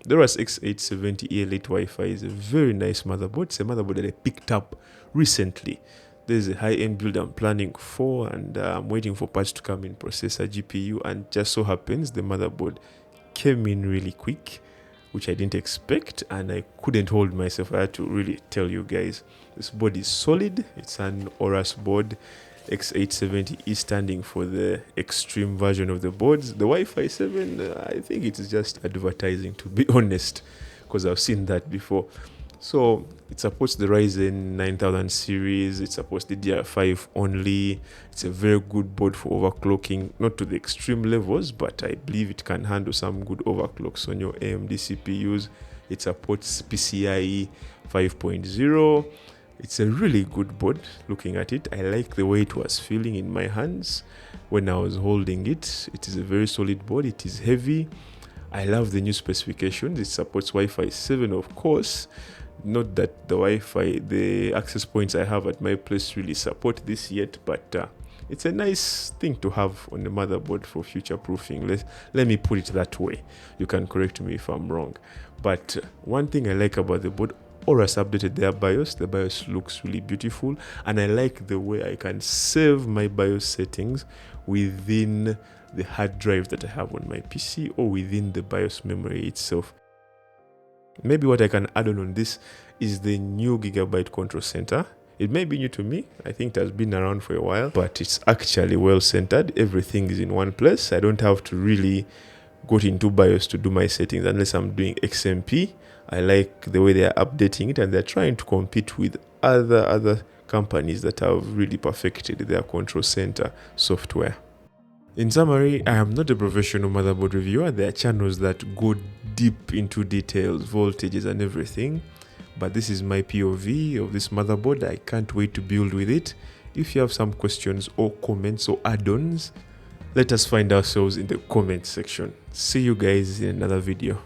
The AORUS X870E Elite Wi-Fi is a very nice motherboard. It's a motherboard that I picked up recently. There's a high-end build I'm planning for, and I'm waiting for parts to come in, processor, GPU, and just so happens the motherboard came in really quick, which I didn't expect, and I couldn't hold myself. I had to really tell you guys. This board is solid. It's an AORUS board. X870E standing for the extreme version of the boards. The Wi-Fi 7, I think it is just advertising, to be honest, because I've seen that before. So it supports the Ryzen 9000 series. It supports DDR5 only. It's a very good board for overclocking, not to the extreme levels, but I believe it can handle some good overclocks on your AMD CPUs. It supports PCIe 5.0. It's a really good board. Looking at it, I like the way it was feeling in my hands when I was holding it. It is a very solid board. It is heavy. I love the new specifications. It supports Wi-Fi 7, of course. Not that the access points I have at my place really support this yet, but it's a nice thing to have on the motherboard for future proofing. Let me put it that way. You can correct me if I'm wrong. But one thing I like about the board, AORUS updated their BIOS. The BIOS looks really beautiful, and I like the way I can save my BIOS settings within the hard drive that I have on my PC or within the BIOS memory itself. Maybe what I can add on this is the new Gigabyte Control Center. It may be new to me. I think it has been around for a while, but it's actually well centered. Everything is in one place. I don't have to really go into BIOS to do my settings unless I'm doing XMP. I like the way they are updating it, and they're trying to compete with other companies that have really perfected their control center software. In summary, I am not a professional motherboard reviewer. There are channels that go deep into details, voltages and everything. But this is my POV of this motherboard. I can't wait to build with it. If you have some questions or comments or add-ons, let us find ourselves in the comment section. See you guys in another video.